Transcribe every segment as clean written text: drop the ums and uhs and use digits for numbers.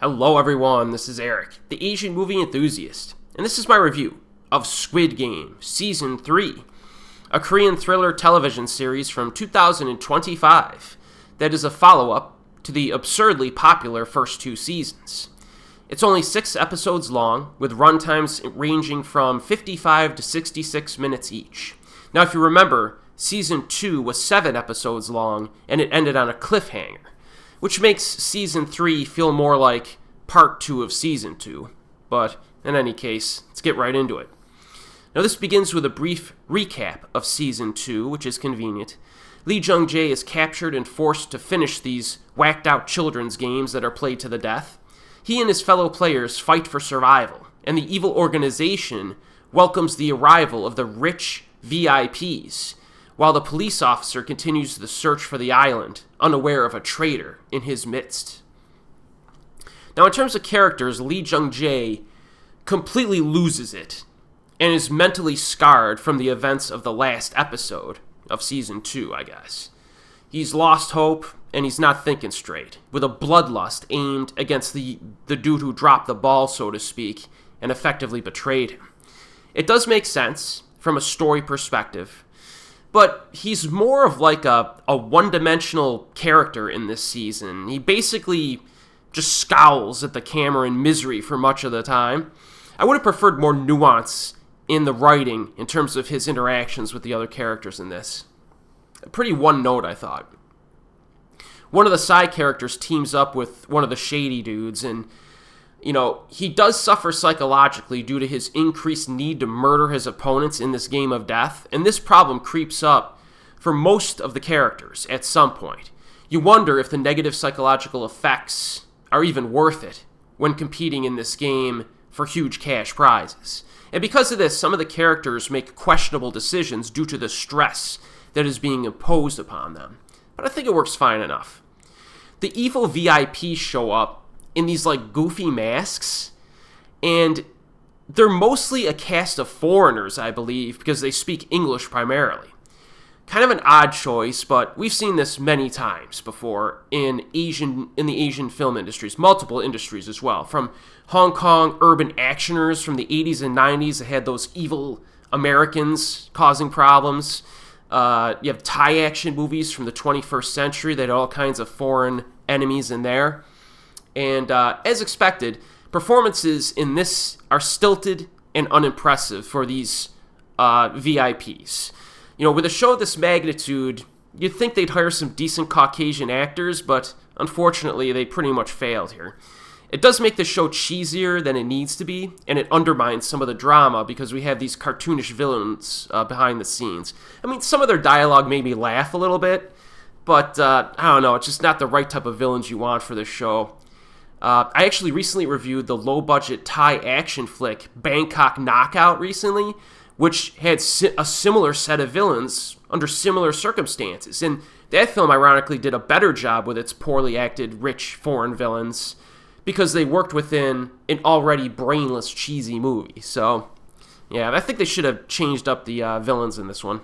Hello everyone, this is Erik, the Asian movie enthusiast, and this is my review of Squid Game Season 3, a Korean thriller television series from 2025 that is a follow-up to the absurdly popular first two seasons. It's only 6 episodes long, with runtimes ranging from 55 to 66 minutes each. Now if you remember, Season 2 was 7 episodes long, and it ended on a cliffhanger, which makes Season 3 feel more like Part 2 of Season 2. But, in any case, let's get right into it. Now this begins with a brief recap of Season 2, which is convenient. Jung-jae is captured and forced to finish these whacked-out children's games that are played to the death. He and his fellow players fight for survival, and the evil organization welcomes the arrival of the rich VIPs, while the police officer continues the search for the island, unaware of a traitor in his midst. Now, in terms of characters, Jung-jae completely loses it and is mentally scarred from the events of the last episode of Season 2, I guess. He's lost hope, and he's not thinking straight, with a bloodlust aimed against the dude who dropped the ball, so to speak, and effectively betrayed him. It does make sense from a story perspective, but he's more of like a one-dimensional character in this season. He basically just scowls at the camera in misery for much of the time. I would have preferred more nuance in the writing in terms of his interactions with the other characters in this. Pretty one note, I thought. One of the side characters teams up with one of the shady dudes, and he does suffer psychologically due to his increased need to murder his opponents in this game of death, and this problem creeps up for most of the characters at some point. You wonder if the negative psychological effects are even worth it when competing in this game for huge cash prizes. And because of this, some of the characters make questionable decisions due to the stress that is being imposed upon them. But I think it works fine enough. The evil VIPs show up in these goofy masks, and they're mostly a cast of foreigners, I believe, because they speak English primarily. Kind of an odd choice, but we've seen this many times before in the Asian film industries, multiple industries as well. From Hong Kong urban actioners from the 80s and 90s that had those evil Americans causing problems. You have Thai action movies from the 21st century that had all kinds of foreign enemies in there. And as expected, performances in this are stilted and unimpressive for these VIPs. With a show of this magnitude, you'd think they'd hire some decent Caucasian actors, but unfortunately, they pretty much failed here. It does make the show cheesier than it needs to be, and it undermines some of the drama because we have these cartoonish villains behind the scenes. I mean, some of their dialogue made me laugh a little bit, but I don't know, it's just not the right type of villains you want for this show. I actually recently reviewed the low-budget Thai action flick Bangkok Knockout recently, which had a similar set of villains under similar circumstances. And that film, ironically, did a better job with its poorly acted, rich foreign villains because they worked within an already brainless, cheesy movie. So, yeah, I think they should have changed up the villains in this one.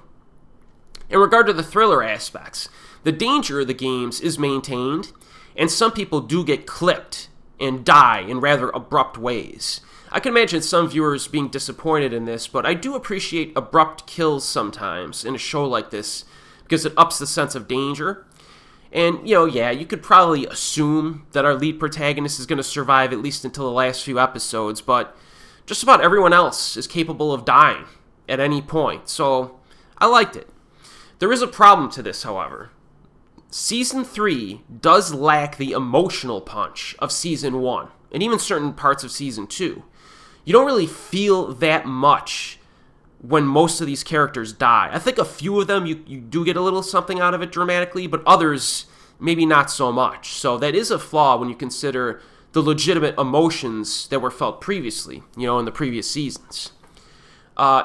In regard to the thriller aspects, the danger of the games is maintained, and some people do get clipped and die in rather abrupt ways. I can imagine some viewers being disappointed in this, but I do appreciate abrupt kills sometimes in a show like this because it ups the sense of danger. And, you could probably assume that our lead protagonist is going to survive at least until the last few episodes, but just about everyone else is capable of dying at any point, so I liked it. There is a problem to this, however. Season 3 does lack the emotional punch of Season 1, and even certain parts of Season 2. You don't really feel that much when most of these characters die. I think a few of them, you do get a little something out of it dramatically, but others, maybe not so much. So that is a flaw when you consider the legitimate emotions that were felt previously, in the previous seasons.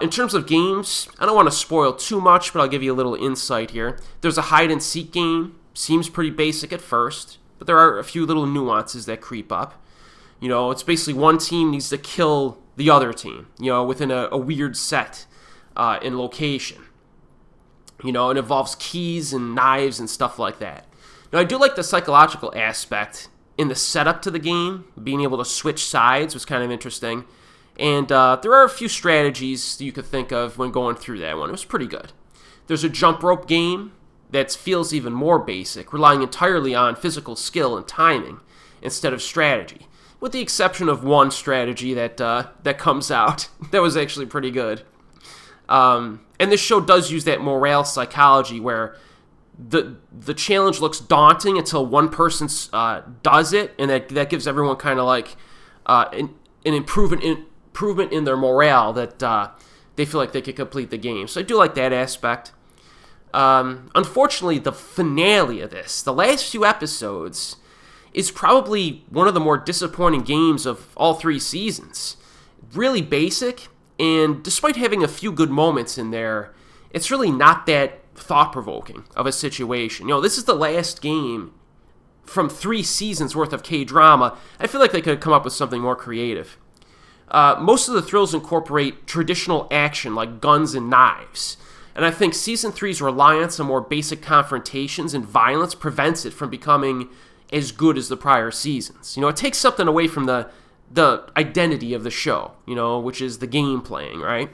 In terms of games, I don't want to spoil too much, but I'll give you a little insight here. There's a hide-and-seek game. Seems pretty basic at first, but there are a few little nuances that creep up. It's basically one team needs to kill the other team, within a weird set in location. It involves keys and knives and stuff like that. Now, I do like the psychological aspect in the setup to the game. Being able to switch sides was kind of interesting. And there are a few strategies that you could think of when going through that one. It was pretty good. There's a jump rope game that feels even more basic, relying entirely on physical skill and timing instead of strategy, with the exception of one strategy that comes out that was actually pretty good. And this show does use that morale psychology where the challenge looks daunting until one person does it, and that gives everyone kind of like an improvement in their morale that they feel like they could complete the game. So I do like that aspect. Unfortunately, the finale of this, the last few episodes, is probably one of the more disappointing games of all 3 seasons. Really basic, and despite having a few good moments in there, it's really not that thought-provoking of a situation. This is the last game from 3 seasons worth of K-drama. I feel like they could have come up with something more creative. Most of the thrills incorporate traditional action like guns and knives, and I think Season 3's reliance on more basic confrontations and violence prevents it from becoming as good as the prior seasons. It takes something away from the identity of the show, which is the game playing, right?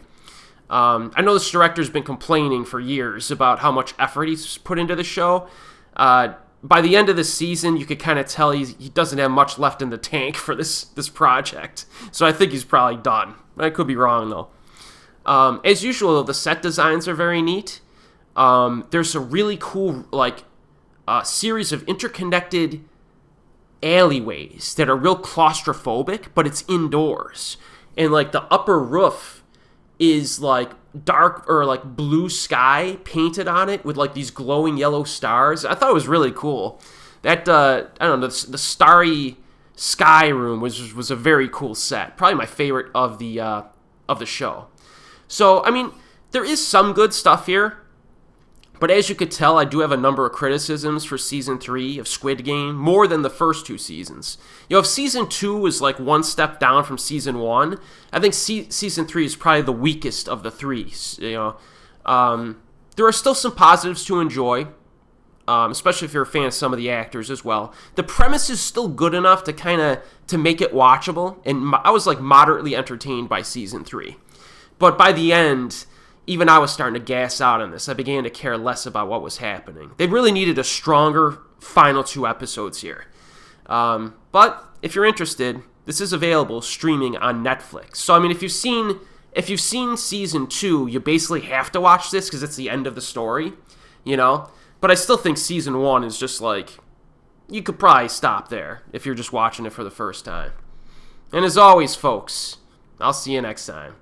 I know this director's been complaining for years about how much effort he's put into the show. By the end of the season, you could kind of tell he doesn't have much left in the tank for this project. So I think he's probably done. I could be wrong, though. As usual, the set designs are very neat. There's a really cool series of interconnected alleyways that are real claustrophobic, but it's indoors. And the upper roof is dark or blue sky painted on it with these glowing yellow stars. I thought it was really cool. That I don't know, the starry sky room was a very cool set. Probably my favorite of the show. So I mean, there is some good stuff here, but as you could tell, I do have a number of criticisms for Season 3 of Squid Game, more than the first 2 seasons. If Season 2 was one step down from Season 1, I think Season 3 is probably the weakest of the 3. There are still some positives to enjoy, especially if you're a fan of some of the actors as well. The premise is still good enough to make it watchable, and I was moderately entertained by Season 3. But by the end, even I was starting to gas out on this. I began to care less about what was happening. They really needed a stronger final 2 episodes here. But if you're interested, this is available streaming on Netflix. So I mean, if you've seen Season 2, you basically have to watch this because it's the end of the story, But I still think Season 1 is just you could probably stop there if you're just watching it for the first time. And as always, folks, I'll see you next time.